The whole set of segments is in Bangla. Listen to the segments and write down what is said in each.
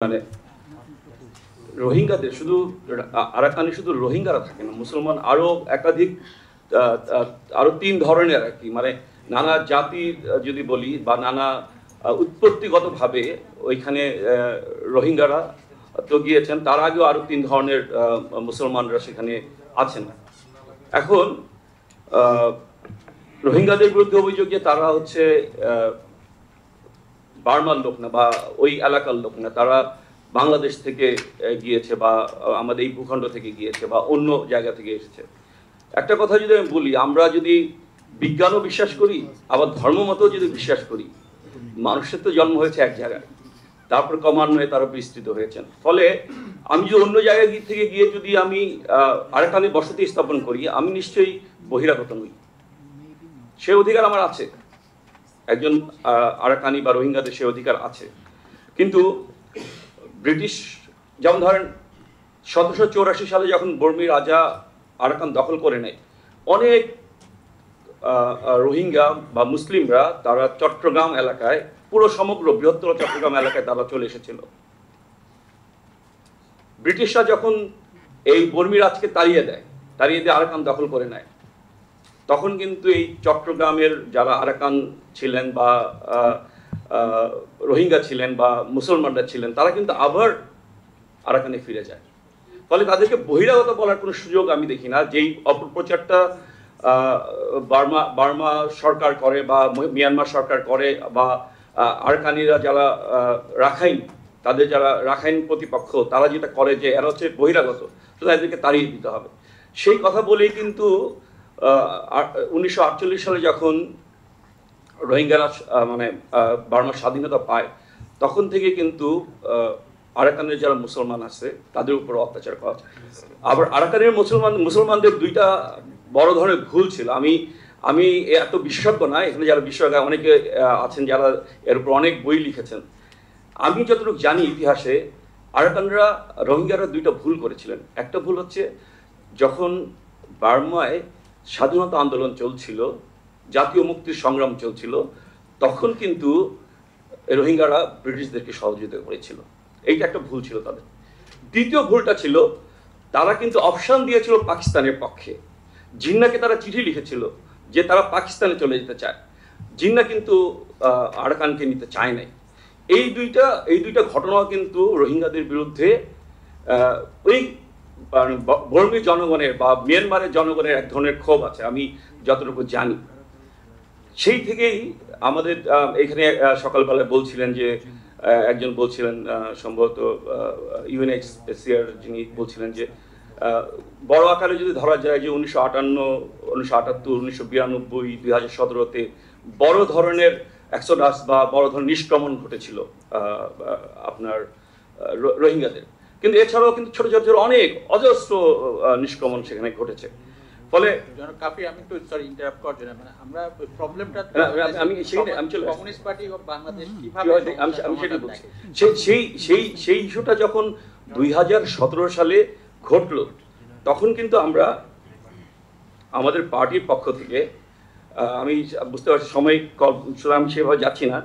মানে রোহিঙ্গাদের শুধু আরাকানে শুধু রোহিঙ্গারা থাকে না, মুসলমান আরো একাধিক আরো তিন ধরনের আর কি, মানে নানা জাতি যদি বলি বা নানা উৎপত্তিগতভাবে ওইখানে রোহিঙ্গারা তো গিয়েছেন, তার আগেও আরো তিন ধরনের মুসলমানরা সেখানে আছেন। এখন রোহিঙ্গাদের বিরুদ্ধে অভিযোগ যে তারা হচ্ছে বার্মার লোক না বা ওই এলাকার লোক না, তারা বাংলাদেশ থেকে গিয়েছে বা আমাদের এই ভূখণ্ড থেকে গিয়েছে বা অন্য জায়গা থেকে এসেছে। একটা কথা যদি আমি বলি, আমরা যদি বিজ্ঞানও বিশ্বাস করি আবার ধর্মমতো যদি বিশ্বাস করি, মানুষের তো জন্ম হয়েছে এক জায়গায়, তারপর ক্রমান্বয়ে তারা বিস্তৃত হয়েছেন। ফলে আমি যদি অন্য জায়গায় থেকে গিয়ে যদি আমি আরেকখানে বসতি স্থাপন করি, আমি নিশ্চয়ই বহিরাগত নই, সে অধিকার আমার আছে। একজন আরাকানি বা রোহিঙ্গাদের সে অধিকার আছে। কিন্তু ব্রিটিশ, যেমন ধরেন 1784 সালে যখন বর্মী রাজা আরাকান দখল করে নেয়, অনেক রোহিঙ্গা বা মুসলিমরা তারা চট্টগ্রাম এলাকায়, পুরো সমগ্র বৃহত্তর চট্টগ্রাম এলাকায় তারা চলে এসেছিল। ব্রিটিশরা যখন এই বর্মী রাজকে তাড়িয়ে দিয়ে আরাকান দখল করে নেয়, তখন কিন্তু এই চট্টগ্রামের যারা আরাকান ছিলেন বা রোহিঙ্গা ছিলেন বা মুসলমানরা ছিলেন, তারা কিন্তু আবার আরাকানে ফিরে যায়। ফলে তাদেরকে বহিরাগত বলার কোনো সুযোগ আমি দেখি না। যেই অপপ্রচারটা বার্মা সরকার করে বা মিয়ানমার সরকার করে বা আরাকানিরা যারা রাখাইন, তাদের যারা রাখাইন প্রতিপক্ষ, তারা যেটা করে যে এরা হচ্ছে বহিরাগত, তো তাদেরকে তাড়িয়ে দিতে হবে, সেই কথা বলেই কিন্তু 1948 সালে যখন রোহিঙ্গারা মানে বার্মার স্বাধীনতা পায়, তখন থেকে কিন্তু আরাকানের যারা মুসলমান আছে তাদের উপর অত্যাচার করা হয়। আবার আরাকানের মুসলমানদের দুইটা বড় ধরনের ভুল ছিল। আমি এত বিশেষজ্ঞ না, এখানে যারা বিশেষজ্ঞ অনেকে আছেন যারা এর উপর অনেক বই লিখেছেন। আমি যতটুকু জানি ইতিহাসে, আরাকানরা রোহিঙ্গারা দুইটা ভুল করেছিলেন। একটা ভুল হচ্ছে, যখন বার্মায় স্বাধীনতা আন্দোলন চলছিল, জাতীয় মুক্তির সংগ্রাম চলছিল, তখন কিন্তু রোহিঙ্গারা ব্রিটিশদেরকে সহযোগিতা করেছিল। এইটা একটা ভুল ছিল তাদের। দ্বিতীয় ভুলটা ছিল, তারা কিন্তু অপশন দিয়েছিল পাকিস্তানের পক্ষে। জিন্নাকে তারা চিঠি লিখেছিল যে তারা পাকিস্তানে চলে যেতে চায়, জিন্না কিন্তু আরাকানকে নিতে চায় নাই। এই দুইটা ঘটনা কিন্তু রোহিঙ্গাদের বিরুদ্ধে ওই বর্মী জনগণের বা মিয়ানমারের জনগণের এক ধরনের ক্ষোভ আছে, আমি যতটুকু জানি। সেই থেকেই আমাদের এখানে সকালবেলায় বলছিলেন যে একজন বলছিলেন, সম্ভবত ইউএনএইচসিআর যিনি বলছিলেন যে বড় আকারে যদি ধরা যায় যে 1958, 1978, 1992, 2017-তে বড় ধরনের এক্সোডাস বা বড় ধরনের নিষ্ক্রমণ ঘটেছিল আপনার রোহিঙ্গাদের। কিন্তু এছাড়াও কিন্তু ছোট ছোট অনেক অজস্র নিষ্ক্রমণ সেখানে ঘটেছে। ফলে কাফি, আমি একটু সরি ইন্টারাপ্ট করার জন্য, মানে আমরা প্রবলেমটা আমি কমিউনিস্ট পার্টি অফ বাংলাদেশ কিভাবে আমি সেটা বলছি। সেই ইস্যুটা যখন 2017 সালে ঘটলো, তখন কিন্তু আমরা আমাদের পার্টির পক্ষ থেকে, আমি বুঝতে পারছি সময় আমি সেভাবে যাচ্ছি না,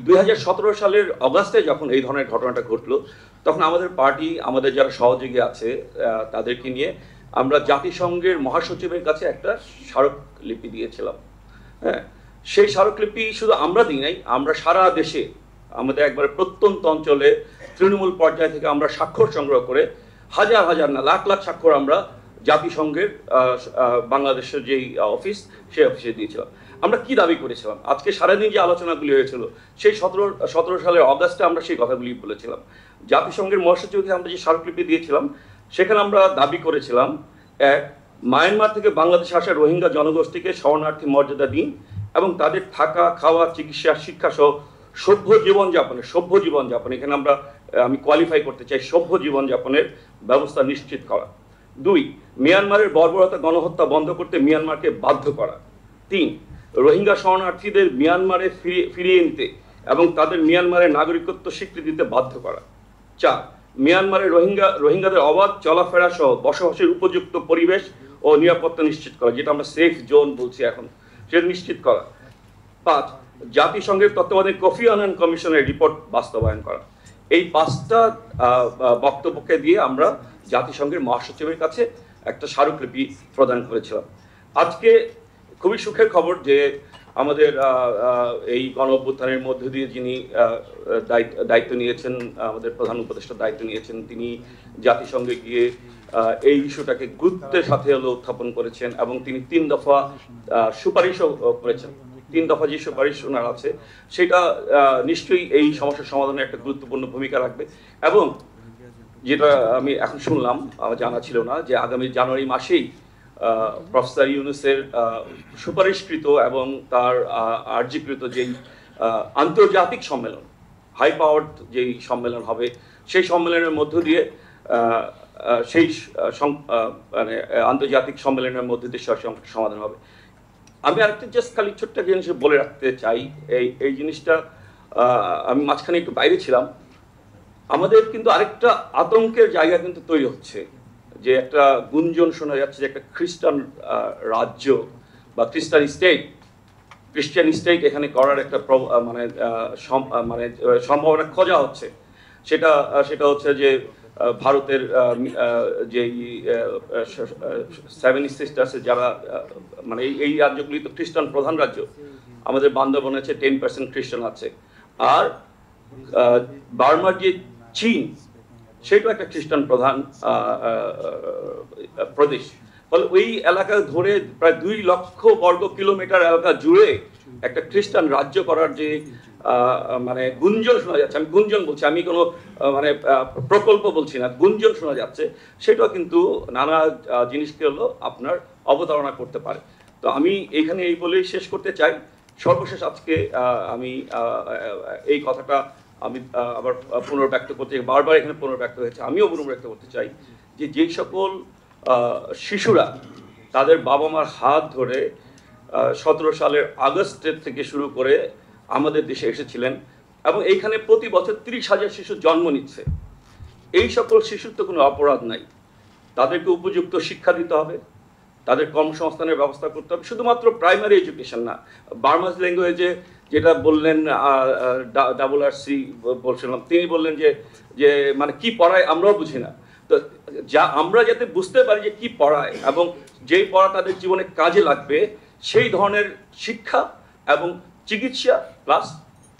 2017 সালের অগাস্টে যখন এই ধরনের ঘটনাটা ঘটলো, তখন আমাদের পার্টি, আমাদের যারা সহযোগী আছে তাদেরকে নিয়ে আমরা জাতিসংঘের মহাসচিবের কাছে একটা স্মারকলিপি দিয়েছিলাম। হ্যাঁ, সেই স্মারকলিপি শুধু আমরা দিই নাই, আমরা সারা দেশে আমাদের একবারে প্রত্যন্ত অঞ্চলে তৃণমূল পর্যায় থেকে আমরা স্বাক্ষর সংগ্রহ করে হাজার হাজার না লাখ লাখ স্বাক্ষর আমরা জাতিসংঘের বাংলাদেশের যেই অফিস, সেই অফিসে দিয়েছিলাম। আমরা কি দাবি করেছিলাম? আজকে সারাদিন যে আলোচনাগুলি হয়েছিল, সেই 17 সালের অগাস্টে আমরা সেই কথাগুলি বলেছিলাম। জাতিসংঘের মহাসচিবকে আমরা যে স্মারকলিপি দিয়েছিলাম, সেখানে আমরা দাবি করেছিলাম, এক, মায়ানমার থেকে বাংলাদেশে আসা রোহিঙ্গা জনগোষ্ঠীকে শরণার্থী মর্যাদা দিন এবং তাদের থাকা, খাওয়া, চিকিৎসা, শিক্ষা সহ সভ্য জীবনযাপন, এখানে আমি কোয়ালিফাই করতে চাই, সভ্য জীবনযাপনের ব্যবস্থা নিশ্চিত করা। 2, মিয়ানমারের বর্বরতা গণহত্যা বন্ধ করতে মিয়ানমারকে বাধ্য করা। 3, রোহিঙ্গা শরণার্থীদের মিয়ানমারে ফিরিয়ে নিতে এবং তাদের মিয়ানমারের নাগরিকত্ব স্বীকৃতি দিতে বাধ্য করা। 4, মিয়ানমারের রোহিঙ্গাদের অবাধ চলাফেরা সহ বসবাসের উপযুক্ত পরিবেশ ও নিরাপত্তা নিশ্চিত করা, যেটা আমরা সেফ জোন বলছি এখন, সেটা নিশ্চিত করা। 5, জাতিসংঘের তত্ত্বাবধানে কোফি আনান কমিশনের রিপোর্ট বাস্তবায়ন করা। এই 5টা বক্তব্যকে দিয়ে আমরা জাতিসংঘের মহাসচিবের কাছে একটা স্মারকলিপি প্রদান করেছিলাম। আজকে খুবই সুখের খবর যে আমাদের এই গণ অভ্যুত্থানের মধ্য দিয়ে যিনি দায়িত্ব নিয়েছেন, আমাদের প্রধান উপদেষ্টার দায়িত্ব নিয়েছেন, তিনি জাতিসংঘে গিয়ে এই ইস্যুটাকে গুরুত্বের সাথে উত্থাপন করেছেন এবং তিনি 3 দফা সুপারিশও করেছেন। 3 দফা যে সুপারিশ ওনার আছে সেটা নিশ্চয়ই এই সমস্যার সমাধানে একটা গুরুত্বপূর্ণ ভূমিকা রাখবে। এবং যেটা আমি এখন শুনলাম, আমার জানা ছিল না, যে আগামী জানুয়ারি মাসেই প্রফেসর ইউনূসের সুপারিশকৃত এবং তার আর্জিকৃত যেই আন্তর্জাতিক সম্মেলন, হাই পাওয়ার্ড যেই সম্মেলন হবে, সেই সম্মেলনের মধ্য দিয়ে সেই মানে আন্তর্জাতিক সম্মেলনের মধ্যে দিয়ে সমাধান হবে। আমি আরেকটা জাস্ট খালি ছোট্ট জিনিস বলে রাখতে চাই, এই জিনিসটা আমি মাঝখানে একটু বাইরে ছিলাম। আমাদের কিন্তু আরেকটা আতঙ্কের জায়গা কিন্তু তৈরি হচ্ছে, যে একটা গুঞ্জন শোনা যাচ্ছে যে একটা খ্রিস্টান রাজ্য বা খ্রিস্টান স্টেট এখানে করার একটা মানে সম্ভাবনা খোঁজা হচ্ছে। সেটা হচ্ছে যে ভারতের যে 7 সিস্টার্সে যারা, মানে এই রাজ্যগুলি তো খ্রিস্টান প্রধান রাজ্য। আমাদের বান্দরবন আছে 10% খ্রিস্টান আছে, আর বার্মার যে চীন, সেটাও একটা খ্রিস্টান প্রধান প্রদেশ। ফলে ওই এলাকা ধরে প্রায় 2 লক্ষ বর্গ কিলোমিটার এলাকা জুড়ে একটা খ্রিস্টান রাজ্য করার যে মানে গুঞ্জন শোনা যাচ্ছে, আমি গুঞ্জন বলছি, আমি কোনো মানে প্রকল্প বলছি না, গুঞ্জন শোনা যাচ্ছে, সেটাও কিন্তু নানা জিনিসকে হলো আপনার অবতারণা করতে পারে। তো আমি এখানে এই বলেই শেষ করতে চাই। সর্বশেষ আজকে আমি এই কথাটা আমি আবার পুনর্ব্যক্ত করতে, বারবার এখানে পুনর্ব্যক্ত হয়েছে, আমিও পুনর্ব্যক্ত করতে চাই যে যেই সকল শিশুরা তাদের বাবা মার হাত ধরে 17 সালের আগস্টের থেকে শুরু করে আমাদের দেশে এসেছিলেন এবং এইখানে প্রতি বছর 30,000 শিশু জন্ম নিচ্ছে, এই সকল শিশুর তো কোনো অপরাধ নাই। তাদেরকে উপযুক্ত শিক্ষা দিতে হবে, তাদের কর্মসংস্থানের ব্যবস্থা করতে হবে, শুধুমাত্র প্রাইমারি এডুকেশন না। বার্মাস ল্যাঙ্গুয়েজে যেটা বললেন RRC বলছিলাম, তিনি বললেন যে মানে কি পড়ায় আমরাও বুঝি না। তো আমরা যাতে বুঝতে পারি যে কি পড়ায় এবং যেই পড়া তাদের জীবনে কাজে লাগবে, সেই ধরনের শিক্ষা এবং চিকিৎসা প্লাস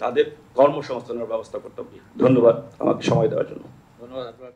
তাদের কর্মসংস্থানের ব্যবস্থা করতে হবে। ধন্যবাদ আমাকে সময় দেওয়ার জন্য। ধন্যবাদ।